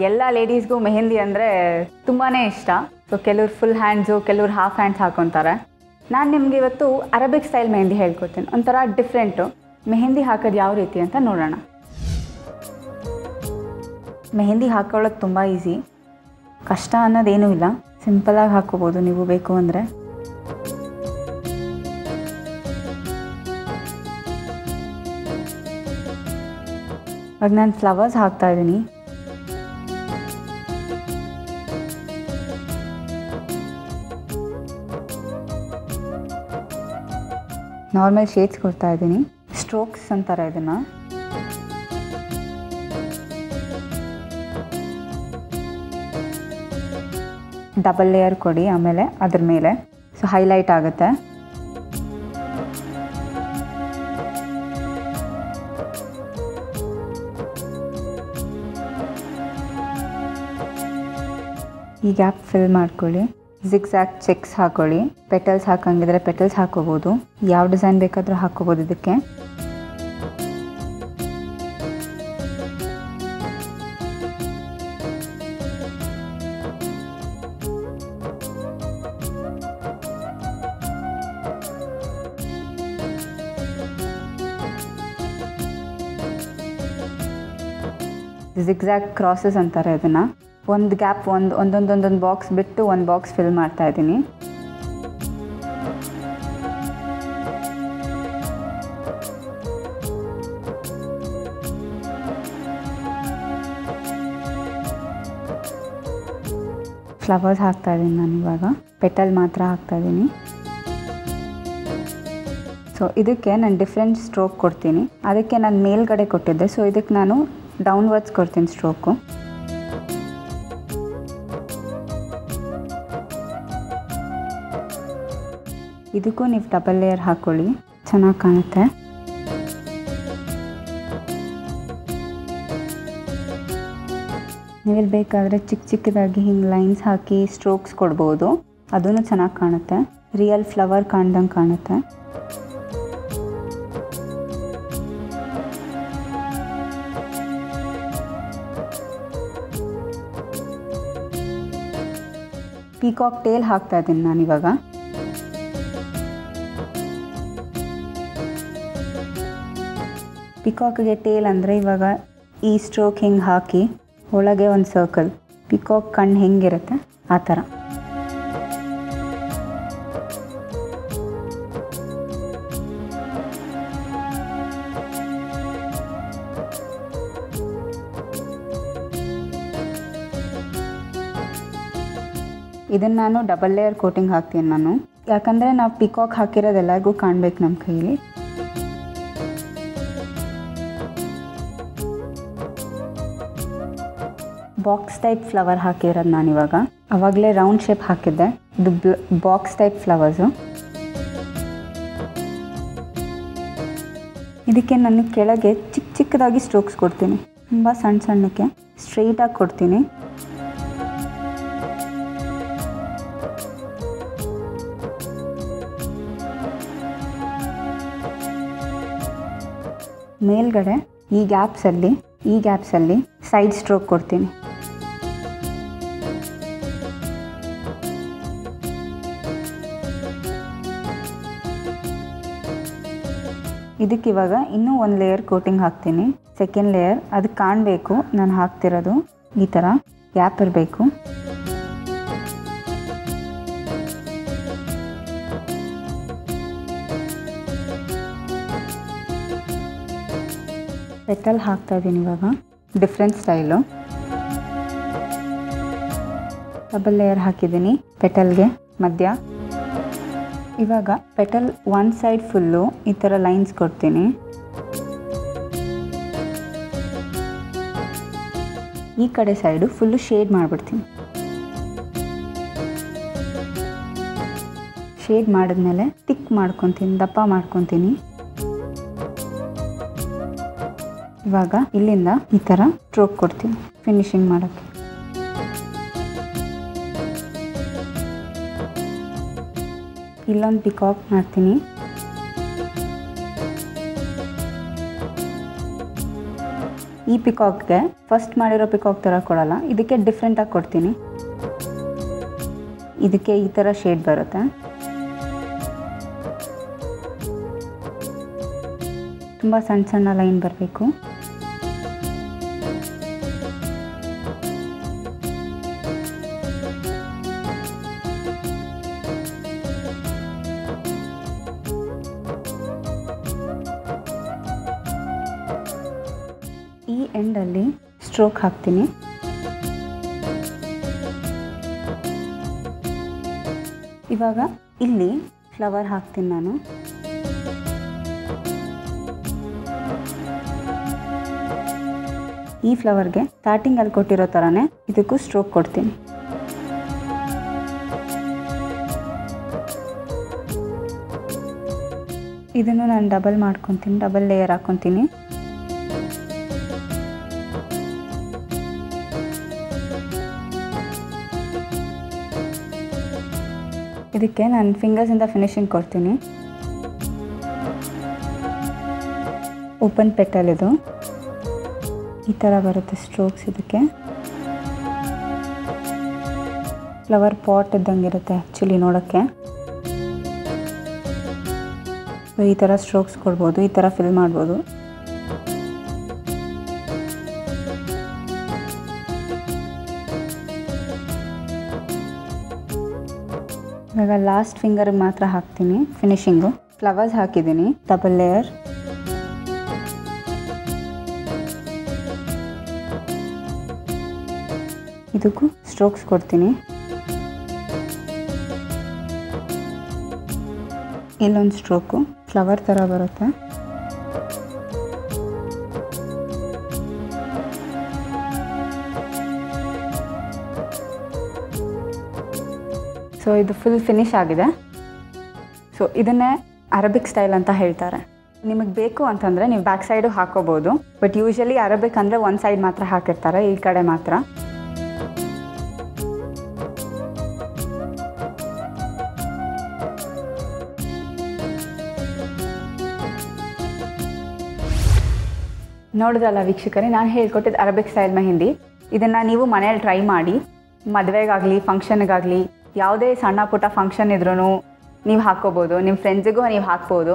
ಎಲ್ಲ ಲೇಡೀಸ್ಗೂ ಮೆಹಂದಿ ಅಂದರೆ ತುಂಬಾ ಇಷ್ಟ. ಸೊ ಕೆಲವ್ರು ಫುಲ್ ಹ್ಯಾಂಡ್ಸು, ಕೆಲವ್ರು ಹಾಫ್ ಹ್ಯಾಂಡ್ಸ್ ಹಾಕೊತಾರೆ. ನಾನು ನಿಮಗೆ ಇವತ್ತು ಅರಬಿಕ್ ಸ್ಟೈಲ್ ಮೆಹಂದಿ ಹೇಳ್ಕೊಡ್ತೀನಿ. ಒಂಥರ ಡಿಫ್ರೆಂಟು. ಮೆಹಂದಿ ಹಾಕೋದು ಯಾವ ರೀತಿ ಅಂತ ನೋಡೋಣ. ಮೆಹಂದಿ ಹಾಕೊಳ್ಳೋದು ತುಂಬ ಈಸಿ, ಕಷ್ಟ ಅನ್ನೋದೇನೂ ಇಲ್ಲ. ಸಿಂಪಲಾಗಿ ಹಾಕ್ಕೋಬೋದು ನೀವು ಬೇಕು ಅಂದರೆ. ಇವಾಗ ನಾನು ಫ್ಲವರ್ಸ್ ಹಾಕ್ತಾಯಿದ್ದೀನಿ. ನಾರ್ಮಲ್ ಶೇಡ್ಸ್ ಕೊಡ್ತಾ ಇದ್ದೀನಿ. ಸ್ಟ್ರೋಕ್ಸ್ ಅಂತಾರೆ ಇದನ್ನು. ಡಬಲ್ ಲೇಯರ್ ಕೊಡಿ ಆಮೇಲೆ ಅದ್ರ ಮೇಲೆ, ಸೊ ಹೈಲೈಟ್ ಆಗುತ್ತೆ. ಈ ಗ್ಯಾಪ್ ಫಿಲ್ ಮಾಡ್ಕೊಳ್ಳಿ. ಜಿಗ್ಜ್ಯಾಗ್ ಚೆಕ್ಸ್ ಹಾಕೊಳ್ಳಿ. ಪೆಟಲ್ಸ್ ಹಾಕಂಗಿದ್ರೆ ಪೆಟಲ್ಸ್ ಹಾಕೋಬೋದು. ಯಾವ ಡಿಸೈನ್ ಬೇಕಾದರೂ ಹಾಕೋಬೋದು ಇದಕ್ಕೆ. ಜಿಗ್ಜ್ಯಾಗ್ ಕ್ರಾಸಸ್ ಅಂತಾರೆ ಇದನ್ನು. ಒಂದು ಗ್ಯಾಪ್ ಒಂದೊಂದು ಬಾಕ್ಸ್ ಬಿಟ್ಟು ಒಂದು ಬಾಕ್ಸ್ ಫಿಲ್ ಮಾಡ್ತಾ ಇದ್ದೀನಿ. ಫ್ಲವರ್ಸ್ ಹಾಕ್ತಾ ಇದ್ದೀನಿ ನಾನು ಇವಾಗ. ಪೆಟಲ್ ಮಾತ್ರ ಹಾಕ್ತಾ ಇದ್ದೀನಿ. ಸೊ ಇದಕ್ಕೆ ನಾನು ಡಿಫ್ರೆಂಟ್ ಸ್ಟ್ರೋಕ್ ಕೊಡ್ತೀನಿ. ಅದಕ್ಕೆ ನಾನು ಮೇಲ್ಗಡೆ ಕೊಟ್ಟಿದ್ದೆ, ಸೊ ಇದಕ್ಕೆ ನಾನು ಡೌನ್ವರ್ಡ್ಸ್ ಕೊಡ್ತೀನಿ ಸ್ಟ್ರೋಕು. ಇದಕ್ಕೂ ನೀವು ಡಬಲ್ ಲೇಯರ್ ಹಾಕ್ಕೊಳ್ಳಿ, ಚೆನ್ನಾಗಿ ಕಾಣುತ್ತೆ. ನೀವು ಬೇಕಾದರೆ ಚಿಕ್ಕದಾಗಿ ಹಿಂಗೆ ಲೈನ್ಸ್ ಹಾಕಿ ಸ್ಟ್ರೋಕ್ಸ್ ಕೊಡ್ಬೋದು, ಅದೂ ಚೆನ್ನಾಗಿ ಕಾಣುತ್ತೆ. ರಿಯಲ್ ಫ್ಲವರ್ ಕಾಣ್ದಂಗೆ ಕಾಣುತ್ತೆ. ಪೀಕಾಕ್ ಟೇಲ್ ಹಾಕ್ತಾ ಇದ್ದೀನಿ ನಾನಿವಾಗ. ಪಿಕಾಕ್ಗೆ ಟೇಲ್ ಅಂದರೆ ಇವಾಗ ಈ ಸ್ಟ್ರೋಕ್ ಹಿಂಗೆ ಹಾಕಿ ಒಳಗೆ ಒಂದು ಸರ್ಕಲ್, ಪಿಕಾಕ್ ಕಣ್ಣು ಹೆಂಗಿರುತ್ತೆ ಆ ಥರ. ಇದನ್ನು ನಾನು ಡಬಲ್ ಲೇಯರ್ ಕೋಟಿಂಗ್ ಹಾಕ್ತೀನಿ ನಾನು, ಯಾಕಂದರೆ ನಾವು ಪಿಕಾಕ್ ಹಾಕಿರೋದು ಎಲ್ಲರಿಗೂ ಕಾಣಬೇಕು ನಮ್ಮ ಕೈಯಲ್ಲಿ. ಬಾಕ್ಸ್ ಟೈಪ್ ಫ್ಲವರ್ ಹಾಕಿರೋದು ನಾನಿವಾಗ. ಆವಾಗಲೇ ರೌಂಡ್ ಶೇಪ್ ಹಾಕಿದ್ದೆ, ಇದು ಬಾಕ್ಸ್ ಟೈಪ್ ಫ್ಲವರ್ಸು. ಇದಕ್ಕೆ ನಾನು ಕೆಳಗೆ ಚಿಕ್ಕದಾಗಿ ಸ್ಟ್ರೋಕ್ಸ್ ಕೊಡ್ತೀನಿ, ತುಂಬ ಸಣ್ಣಕ್ಕೆ ಸ್ಟ್ರೈಟಾಗಿ ಕೊಡ್ತೀನಿ. ಮೇಲ್ಗಡೆ ಈ ಗ್ಯಾಪ್ಸಲ್ಲಿ ಸೈಡ್ ಸ್ಟ್ರೋಕ್ ಕೊಡ್ತೀನಿ. ಇದಕ್ಕಿವಾಗ ಇನ್ನೂ ಒಂದು ಲೇಯರ್ ಕೋಟಿಂಗ್ ಹಾಕ್ತೀನಿ, ಸೆಕೆಂಡ್ ಲೇಯರ್. ಅದು ಕಾಣಬೇಕು ನಾನು ಹಾಕ್ತಿರೋದು, ಈ ಥರ ಗ್ಯಾಪ್ ಇರಬೇಕು. ಪೆಟಲ್ ಹಾಕ್ತಾ ಇದ್ದೀನಿ ಇವಾಗ, ಡಿಫ್ರೆಂಟ್ ಸ್ಟೈಲು. ಡಬಲ್ ಲೇಯರ್ ಹಾಕಿದ್ದೀನಿ ಪೆಟಲ್ಗೆ ಮಧ್ಯ. ಇವಾಗ ಪೆಟಲ್ ಒಂದು ಸೈಡ್ ಫುಲ್ಲು ಈ ಥರ ಲೈನ್ಸ್ ಕೊಡ್ತೀನಿ. ಈ ಕಡೆ ಸೈಡು ಫುಲ್ಲು ಶೇಡ್ ಮಾಡಿಬಿಡ್ತೀನಿ. ಶೇಡ್ ಮಾಡಿದ್ಮೇಲೆ ತಿಕ್ ಮಾಡ್ಕೊತೀನಿ, ದಪ್ಪ ಮಾಡ್ಕೊತೀನಿ. ಇವಾಗ ಇಲ್ಲಿಂದ ಈ ಥರ ಸ್ಟ್ರೋಕ್ ಕೊಡ್ತೀನಿ ಫಿನಿಶಿಂಗ್ ಮಾಡೋಕ್ಕೆ. ಇಲ್ಲೊಂದು ಪಿಕಾಕ್ ಮಾಡ್ತೀನಿ. ಈ ಈ ಪಿಕಾಕ್ಗೆ ಫಸ್ಟ್ ಮಾಡಿರೋ ಪಿಕಾಕ್ ಥರ ಕೊಡಲ್ಲ, ಇದಕ್ಕೆ ಡಿಫ್ರೆಂಟಾಗಿ ಕೊಡ್ತೀನಿ. ಇದಕ್ಕೆ ಈ ಥರ ಶೇಡ್ ಬರುತ್ತೆ. ತುಂಬ ಸಣ್ಣ ಸಣ್ಣ ಲೈನ್ ಬರಬೇಕು. ಈ ಎಂಡಲ್ಲಿ ಸ್ಟ್ರೋಕ್ ಹಾಕ್ತೀನಿ. ಇವಾಗ ಇಲ್ಲಿ ಫ್ಲವರ್ ಹಾಕ್ತೀನಿ ನಾನು. ಈ ಫ್ಲವರ್ಗೆ ಸ್ಟಾರ್ಟಿಂಗಲ್ಲಿ ಕೊಟ್ಟಿರೋ ಥರನೇ ಇದಕ್ಕೂ ಸ್ಟ್ರೋಕ್ ಕೊಡ್ತೀನಿ. ಇದನ್ನು ನಾನು ಡಬಲ್ ಮಾಡ್ಕೊತೀನಿ, ಡಬಲ್ ಲೇಯರ್ ಹಾಕ್ಕೊತೀನಿ. ಇದಕ್ಕೆ ನಾನು ಫಿಂಗರ್ಸಿಂದ ಫಿನಿಶಿಂಗ್ ಕೊಡ್ತೀನಿ. ಓಪನ್ ಪೆಟಲ್ ಇದು ಈ ಥರ ಬರುತ್ತೆ ಸ್ಟ್ರೋಕ್ಸ್. ಇದಕ್ಕೆ ಫ್ಲವರ್ ಪಾಟ್ ಇದ್ದಂಗೆ ಇರುತ್ತೆ ಆ್ಯಕ್ಚುಲಿ ನೋಡೋಕ್ಕೆ. ಈ ಥರ ಸ್ಟ್ರೋಕ್ಸ್ ಕೊಡ್ಬೋದು, ಈ ಥರ ಫಿಲ್ ಮಾಡ್ಬೋದು. ಇವಾಗ ಲಾಸ್ಟ್ ಫಿಂಗರ್ಗೆ ಮಾತ್ರ ಹಾಕ್ತೀನಿ ಫಿನಿಶಿಂಗು. ಫ್ಲವರ್ಸ್ ಹಾಕಿದ್ದೀನಿ, ಡಬಲ್ ಲೇಯರ್. ಇದಕ್ಕೂ ಸ್ಟ್ರೋಕ್ಸ್ ಕೊಡ್ತೀನಿ. ಇಲ್ಲೊಂದು ಸ್ಟ್ರೋಕು ಫ್ಲವರ್ ಥರ ಬರುತ್ತೆ. ಸೊ ಇದು ಫುಲ್ ಫಿನಿಶ್ ಆಗಿದೆ. ಸೊ ಇದನ್ನೇ ಅರಬಿಕ್ ಸ್ಟೈಲ್ ಅಂತ ಹೇಳ್ತಾರೆ. ನಿಮಗೆ ಬೇಕು ಅಂತಂದರೆ ನೀವು ಬ್ಯಾಕ್ ಸೈಡು ಹಾಕೋಬೋದು, ಬಟ್ ಯೂಶಲಿ ಅರಬಿಕ್ ಅಂದರೆ ಒಂದು ಸೈಡ್ ಮಾತ್ರ ಹಾಕಿರ್ತಾರೆ, ಈ ಕಡೆ ಮಾತ್ರ. ನೋಡಿದ್ರಲ್ಲ ವೀಕ್ಷಕರೇ, ನಾನು ಹೇಳ್ಕೊಟ್ಟಿದ್ದು ಅರಬಿಕ್ ಸ್ಟೈಲ್ ಮೆಹಂದಿ. ಇದನ್ನು ನೀವು ಮನೇಲಿ ಟ್ರೈ ಮಾಡಿ. ಮದುವೆಗಾಗಲಿ ಫಂಕ್ಷನ್ಗಾಗಲಿ ಯಾವುದೇ ಸಣ್ಣ ಪುಟ್ಟ ಫಂಕ್ಷನ್ ಇದ್ರೂ ನೀವು ಹಾಕ್ಕೋಬೋದು, ನಿಮ್ಮ ಫ್ರೆಂಡ್ಸಿಗೂ ನೀವು ಹಾಕ್ಬೋದು.